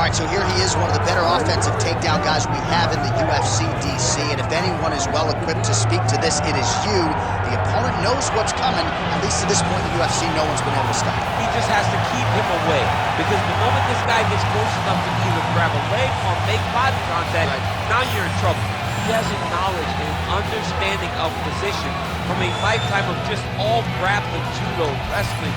right, so here he is, one of the better offensive takedown guys we have in the UFC, DC, and if anyone is well-equipped to speak to this, it is you. The opponent knows what's coming. At least to this point in the UFC, no one's been able to stop him. He just has to keep him away, because the moment this guy gets close enough to either grab a leg or make body contact, now you're in trouble. He has a knowledge and understanding of position from a lifetime of just all grappling, judo, wrestling,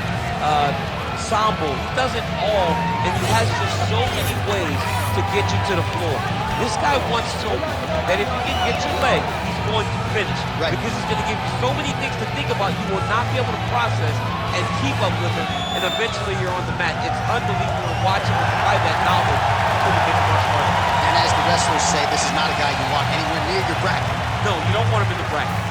sambo. He does it all, and he has just so many ways to get you to the floor. This guy once told me that if you can get your leg, he's going to finish. Right. Because he's going to give you so many things to think about, you will not be able to process and keep up with him, and eventually you're on the mat. It's unbelievable to watch him apply that knowledge to the mixed martial arts. And as the wrestlers say, this is not a guy you want anywhere near your bracket. No, you don't want him in the bracket.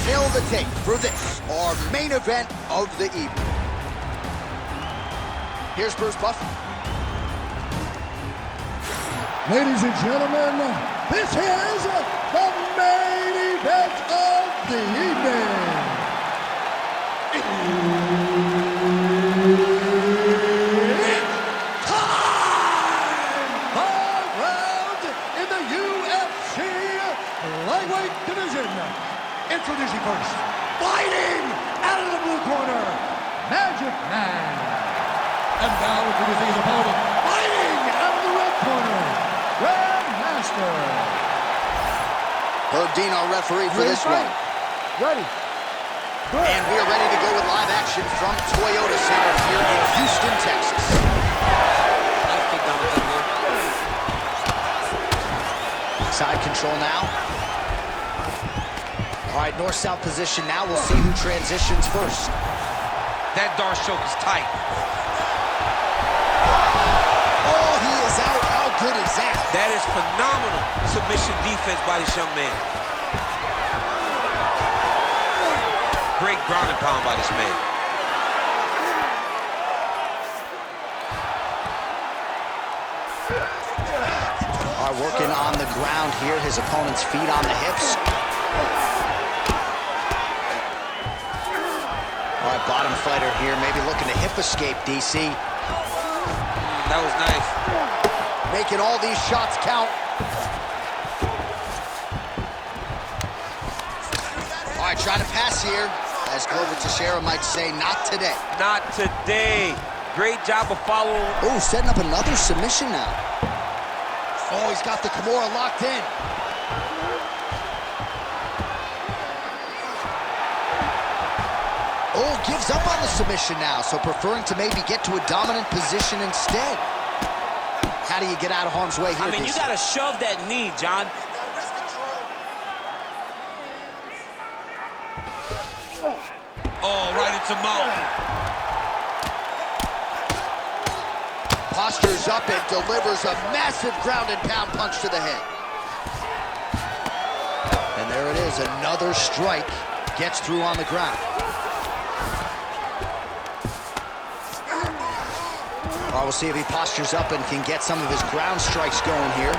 Fill the tape for this, our main event of the evening. Here's Bruce Buffer. Ladies and gentlemen, this is the main event of the evening. It's time! 5 rounds in the UFC lightweight division. Introducing first, fighting out of the blue corner, Magic Man. And now introducing his opponent, fighting out of the red corner, Grandmaster. Herb Dean, our referee for this one. Ready. Good. And we are ready to go with live action from Toyota Center here in Houston, Texas. Nice kick down the middle. Side control now. All right, north-south position now. We'll see who transitions first. That Darce choke is tight. Oh, he is out. How good is that? That is phenomenal submission defense by this young man. Great ground and pound by this man. All right, working on the ground here. His opponent's feet on the hips. All right, bottom fighter here, maybe looking to hip escape, DC. That was nice. Making all these shots count. All right, trying to pass here. As Glover Teixeira might say, not today. Not today. Great job of following. Oh, setting up another submission now. Oh, he's got the Kimura locked in. Oh, gives up on the submission now, so preferring to maybe get to a dominant position instead. How do you get out of harm's way here? I mean, you gotta shove that knee, John. Oh, right into mouth. Postures up and delivers a massive ground and pound punch to the head. And there it is, another strike. Gets through on the ground. We'll see if he postures up and can get some of his ground strikes going here.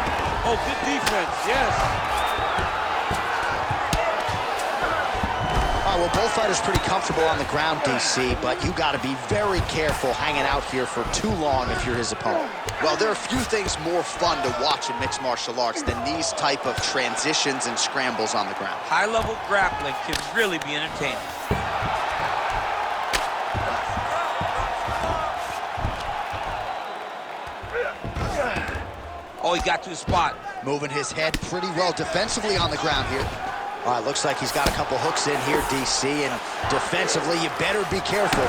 Oh, good defense, yes. All right, well, both fighters pretty comfortable on the ground, DC, but you got to be very careful hanging out here for too long if you're his opponent. Well, there are a few things more fun to watch in mixed martial arts than these type of transitions and scrambles on the ground. High-level grappling can really be entertaining. Oh, he got to the spot. Moving his head pretty well defensively on the ground here. All right, looks like he's got a couple hooks in here, DC, and defensively, you better be careful.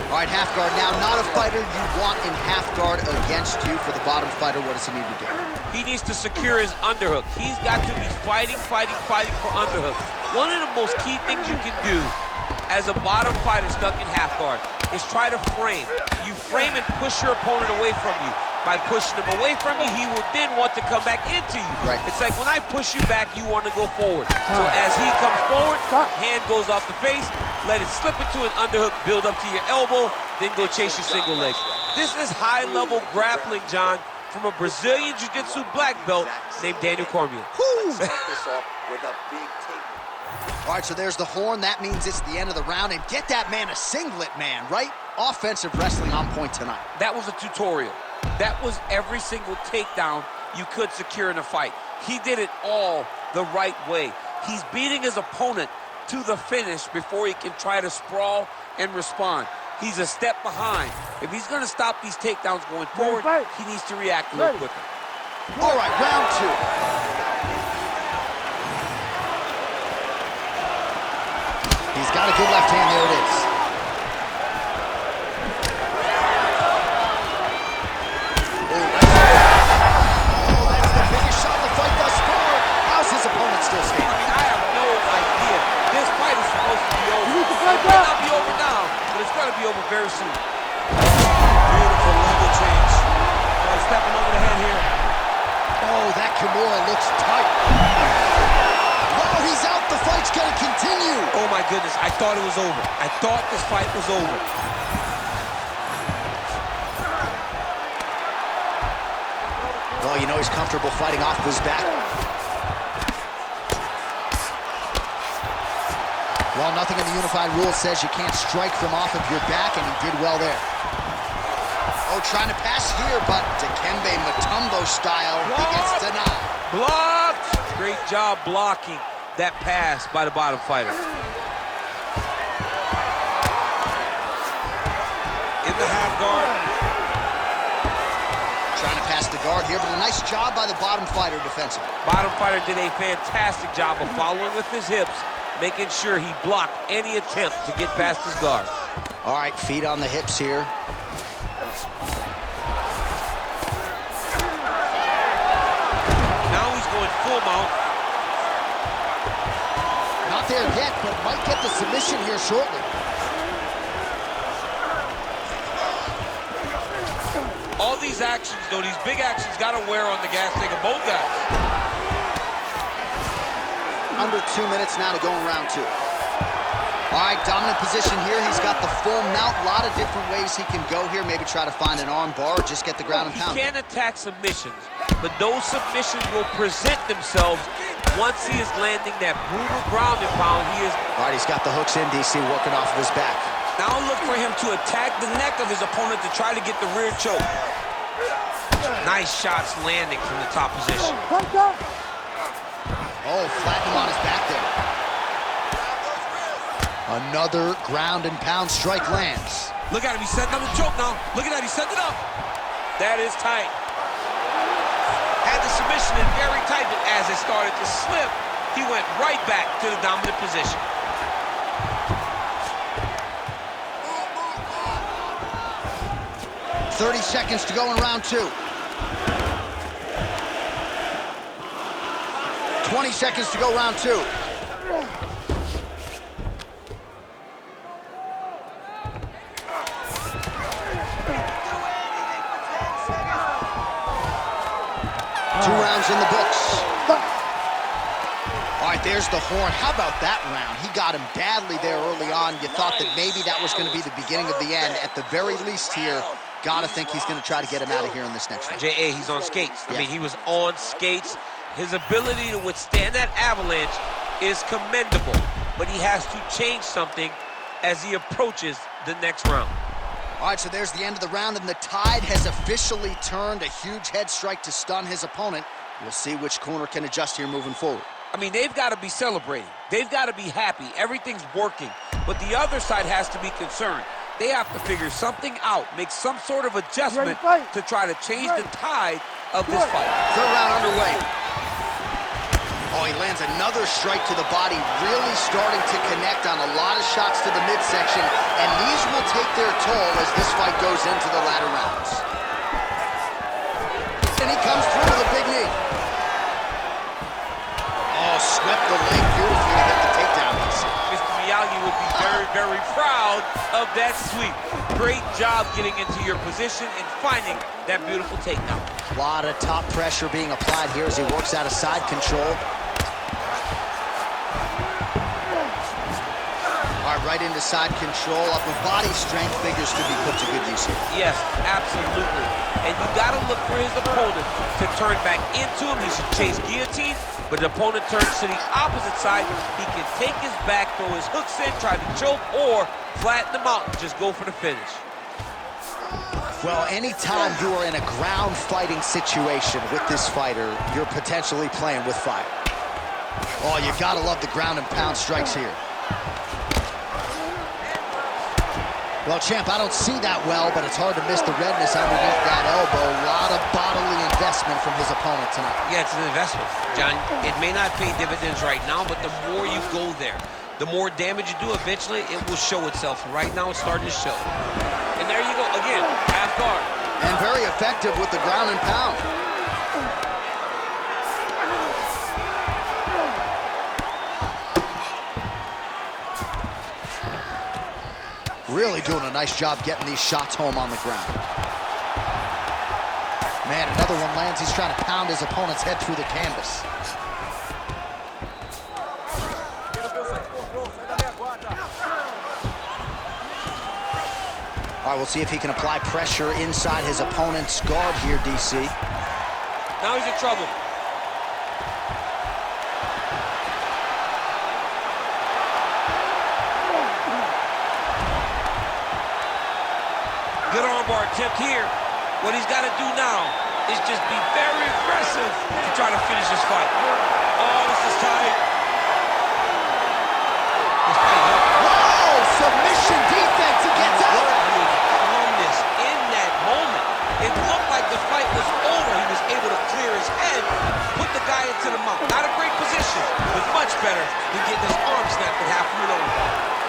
All right, half guard now. Not a fighter you want in half guard against you. For the bottom fighter, what does he need to do? He needs to secure his underhook. He's got to be fighting for underhook. One of the most key things you can do as a bottom fighter stuck in half guard is try to frame. You frame and push your opponent away from you. By pushing him away from you, he will then want to come back into you. Right. It's like when I push you back, you want to go forward. So as he comes forward, hand goes off the face, let it slip into an underhook, build up to your elbow, then go chase your single leg. This is high-level grappling, John, from a Brazilian Jiu-Jitsu black belt named Daniel Cormier. All right, so there's the horn. That means it's the end of the round. And get that man a singlet, man, right? Offensive wrestling on point tonight. That was a tutorial. That was every single takedown you could secure in a fight. He did it all the right way. He's beating his opponent to the finish before he can try to sprawl and respond. He's a step behind. If he's going to stop these takedowns going forward, he needs to react a little quicker. All right, round two. He's got a good left hand. There it is. Over very soon. Beautiful level change. Stepping over the head here. Oh, that Kimura looks tight. Oh, he's out. The fight's gonna continue. Oh my goodness, I thought it was over. I thought this fight was over. Well, you know he's comfortable fighting off his back. Well, nothing in the unified rules says you can't strike from off of your back, and he did well there. Oh, trying to pass here, but Dikembe Mutombo style, he gets denied. Blocked! Great job blocking that pass by the bottom fighter. In the half guard. Trying to pass the guard here, but a nice job by the bottom fighter defensively. Bottom fighter did a fantastic job of following with his hips, making sure he blocked any attempt to get past his guard. All right, feet on the hips here. Now he's going full mount. Not there yet, but might get the submission here shortly. All these actions, though, these big actions got to wear on the gas tank of both guys. Under 2 minutes now to go in round two. All right, dominant position here. He's got the full mount. A lot of different ways he can go here. Maybe try to find an arm bar or just get the ground and pound. He can attack submissions, but those submissions will present themselves once he is landing that brutal ground and pound. All right, he's got the hooks in, DC, working off of his back. Now look for him to attack the neck of his opponent to try to get the rear choke. Nice shots landing from the top position. Oh, flatten him on his back there. Another ground and pound strike lands. Look at him, he's setting up the choke now. Look at that, he's setting it up. That is tight. Had the submission in very tight, but as it started to slip, he went right back to the dominant position. $30 seconds to go in round two. 20 seconds to go round two. Two rounds in the books. All right, there's the horn. How about that round? He got him badly there early on. You thought that maybe that was going to be the beginning of the end. At the very least here, gotta think he's going to try to get him out of here in this next round. J.A., he's on skates. I mean, he was on skates. His ability to withstand that avalanche is commendable, but he has to change something as he approaches the next round. All right, so there's the end of the round, and the tide has officially turned. A huge head strike to stun his opponent. We'll see which corner can adjust here moving forward. I mean, they've got to be celebrating. They've got to be happy. Everything's working. But the other side has to be concerned. They have to figure something out, make some sort of adjustment to try to change the tide of this fight. Third round underway. Oh, he lands another strike to the body, really starting to connect on a lot of shots to the midsection, and these will take their toll as this fight goes into the latter rounds. And he comes through with a big knee. Oh, swept the leg beautifully to get the takedown. Mr. Miyagi would be very, very proud of that sweep. Great job getting into your position and finding that beautiful takedown. A lot of top pressure being applied here as he works out of side control. All right, right into side control. Upper body strength figures to be put to good use here. Yes, absolutely. And you got to look for his opponent to turn back into him. He should chase guillotine, but the opponent turns to the opposite side. He can take his back, throw his hooks in, try to choke, or flatten him out and just go for the finish. Well, anytime you are in a ground fighting situation with this fighter, you're potentially playing with fire. Oh, you gotta love the ground and pound strikes here. Well, champ, I don't see that well, but it's hard to miss the redness underneath that elbow. A lot of bodily investment from his opponent tonight. Yeah, it's an investment, John. It may not pay dividends right now, but the more you go there, the more damage you do, eventually it will show itself. Right now, it's starting to show. And there you go, again, half guard. And very effective with the ground and pound. Really doing a nice job getting these shots home on the ground. Man, another one lands. He's trying to pound his opponent's head through the canvas. All right, we'll see if he can apply pressure inside his opponent's guard here, DC. Now he's in trouble. Good armbar attempt here. What he's got to do now is just be very aggressive to try to finish this fight. Oh, this is tight. Whoa! Submission defense. He gets out. Calmness in that moment. It looked like the fight was over. He was able to clear his head, put the guy into the mount. Not a great position, but much better than getting his arm snapped at half a minute over.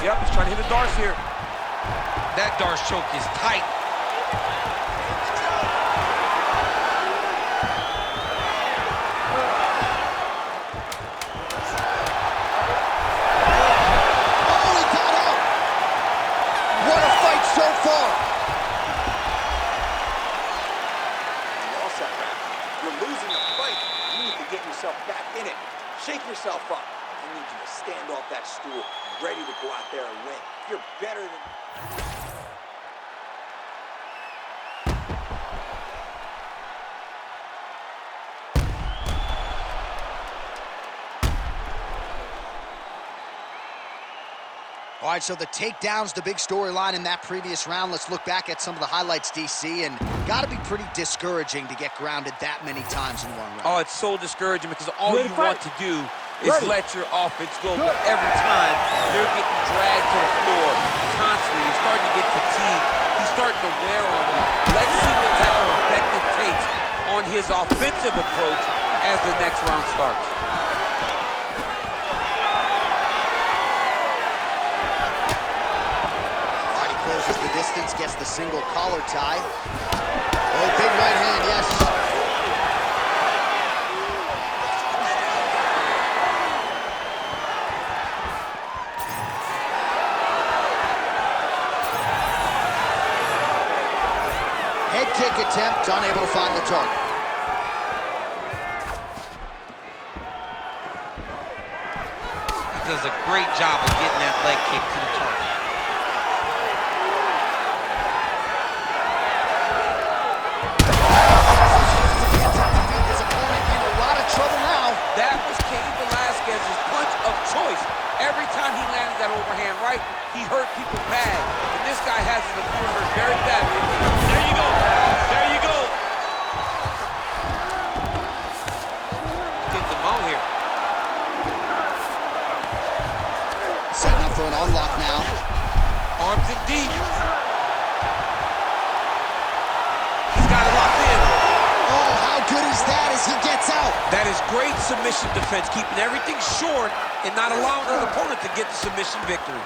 Yep, he's trying to hit a Darce here. That Darce choke is tight. Oh, he got out. What a fight so far. You lost that round. You're losing the fight. You need to get yourself back in it. Shake yourself up. I need you to stand off that stool, ready to go out there and win. You're better than... All right, so the takedown's the big storyline in that previous round. Let's look back at some of the highlights, DC, and got to be pretty discouraging to get grounded that many times in one round. Oh, it's so discouraging because all you want to do is let your offense go, but every time you're getting dragged to the floor constantly. You're starting to get fatigued. He's starting to wear on you. Let's see what type of effect it takes on his offensive approach as the next round starts. All right, he closes the distance, gets the single collar tie. Oh, big right hand, yes. Kick attempt, unable to find the target. He does a great job of getting that leg kick to the target. right? He hurt people bad. And this guy has the hurt very badly. There you go. There you go. Get them out here. Setting up for an unlock now. Arms in deep. He's got it locked in. Oh, how good is that as he gets out? That is great submission defense, keeping everything short and not allowing his opponent to get the submission victory.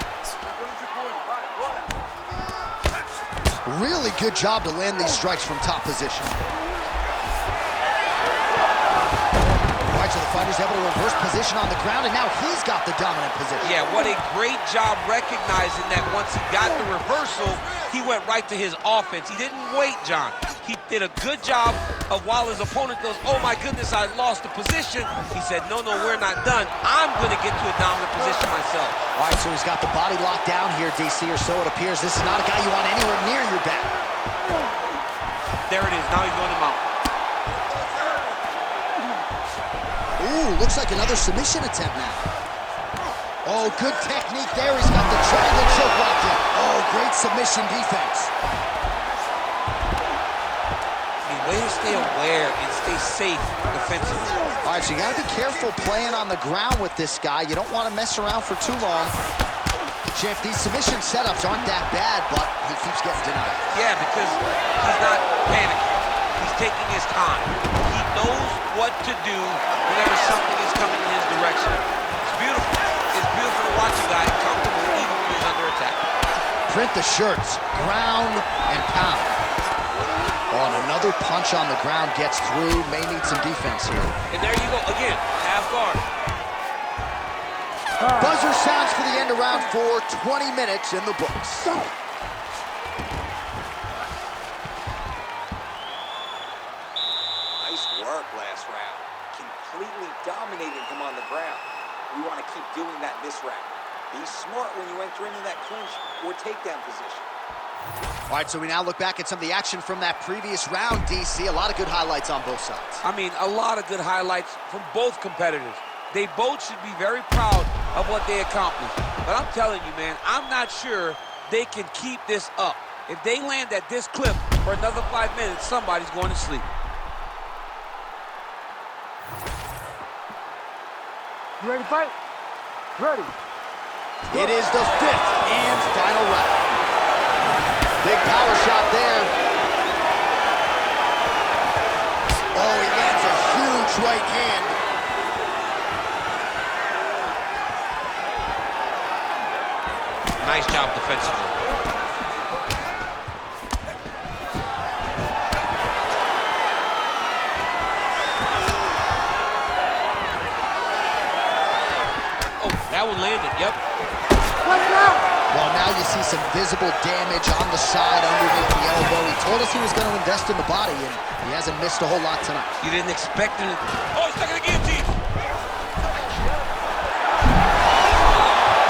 Really good job to land these strikes from top position. All right, so the fighter's able to reverse position on the ground, and now he's got the dominant position. Yeah, what a great job recognizing that once he got the reversal, he went right to his offense. He didn't wait, John. He did a good job of while his opponent goes, oh my goodness, I lost the position. He said, no, we're not done. I'm gonna get to a dominant position myself. All right, so he's got the body locked down here, DC, or so it appears. This is not a guy you want anywhere near your back. There it is, now he's going to mount. Ooh, looks like another submission attempt now. Oh, good technique there. He's got the triangle choke locked in. Oh, great submission defense. Way to stay aware and stay safe defensively. All right, so you got to be careful playing on the ground with this guy. You don't want to mess around for too long. Jeff, these submission setups aren't that bad, but he keeps getting denied. Yeah, because he's not panicking. He's taking his time. He knows what to do whenever something is coming in his direction. It's beautiful. It's beautiful to watch a guy comfortable even when he's under attack. Print the shirts, ground and pound. Oh, and another punch on the ground gets through. May need some defense here. And there you go, again, half guard. Buzzer sounds for the end of round 4, 20 minutes in the books. Nice work last round. Completely dominated him on the ground. We want to keep doing that this round. Be smart when you enter into that clinch or takedown position. All right, so we now look back at some of the action from that previous round, DC. A lot of good highlights on both sides. I mean, a lot of good highlights from both competitors. They both should be very proud of what they accomplished. But I'm telling you, man, I'm not sure they can keep this up. If they land at this clip for another 5 minutes, somebody's going to sleep. You ready to fight? Ready. It is the 5th and final round. Big power shot there. Oh, he lands a huge right hand. Nice job defensively. Oh, that one landed, yep. Well, now you see some visible damage on the side underneath the elbow. He told us he was going to invest in the body, and he hasn't missed a whole lot tonight. You didn't expect him to... Oh, he's stuck in the guillotine!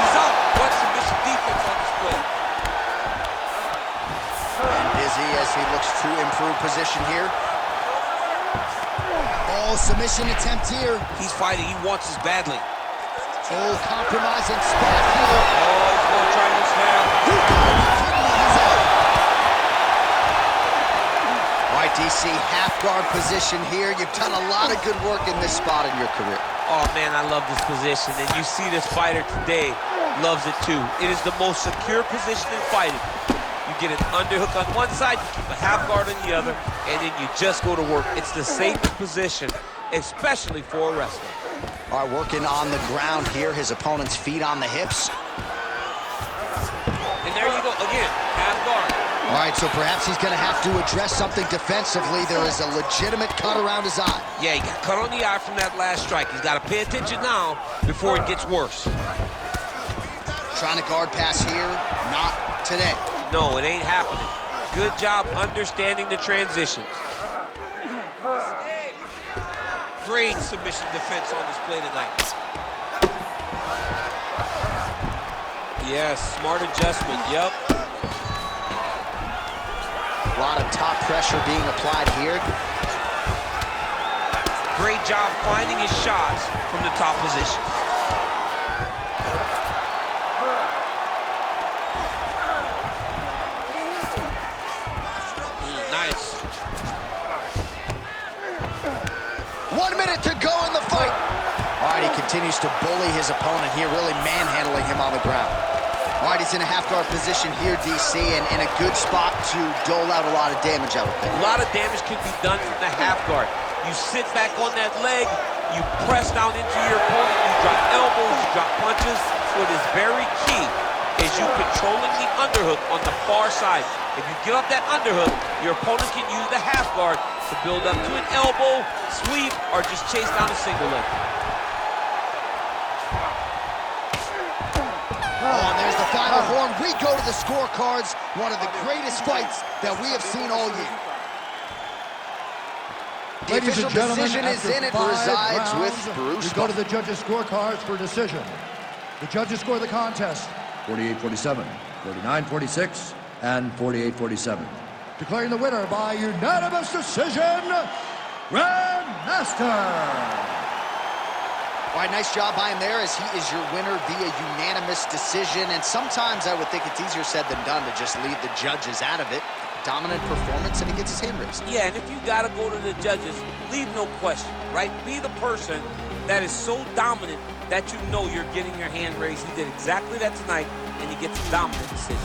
He's out. What submission defense on display. And Dizzy as he looks to improve position here. Oh, submission attempt here. He's fighting. He wants this badly. Oh, compromising spot here. Oh, he's going to try to snap. You gotta be kidding me, he's out. All right, DC, half guard position here. You've done a lot of good work in this spot in your career. Oh, man, I love this position. And you see this fighter today loves it, too. It is the most secure position in fighting. You get an underhook on one side, you keep a half guard on the other, and then you just go to work. It's the safest position, especially for a wrestler. All right, working on the ground here. His opponent's feet on the hips. And there you go, again, half guard. All right, so perhaps he's going to have to address something defensively. There is a legitimate cut around his eye. Yeah, he got cut on the eye from that last strike. He's got to pay attention now before it gets worse. Trying to guard pass here, not today. No, it ain't happening. Good job understanding the transitions. Great submission defense on display tonight. Yes, smart adjustment, yep. A lot of top pressure being applied here. Great job finding his shots from the top position. 1 minute to go in the fight. All right, he continues to bully his opponent here, really manhandling him on the ground. All right, he's in a half guard position here, DC, and in a good spot to dole out a lot of damage, I would think. A lot of damage can be done from the half guard. You sit back on that leg, you press down into your opponent, you drop elbows, you drop punches. What is very key is you controlling the underhook on the far side. If you give up that underhook, your opponent can use the half guard to build up to an elbow, sweep, or just chase down a single leg. Oh, and there's the final horn. We go to the scorecards. One of the greatest fights that we have seen all year. The Ladies official and gentlemen, decision is in. It resides with Bruce. We go to the judges' scorecards for decision. The judges score the contest 48-47, 49-46, and 48-47. Declaring the winner by unanimous decision, Grandmaster. All right, nice job by him there, as he is your winner via unanimous decision. And sometimes I would think it's easier said than done to just leave the judges out of it. Dominant performance, and he gets his hand raised. Yeah, and if you gotta go to the judges, leave no question, right? Be the person that is so dominant that you know you're getting your hand raised. He did exactly that tonight, and he gets a dominant decision.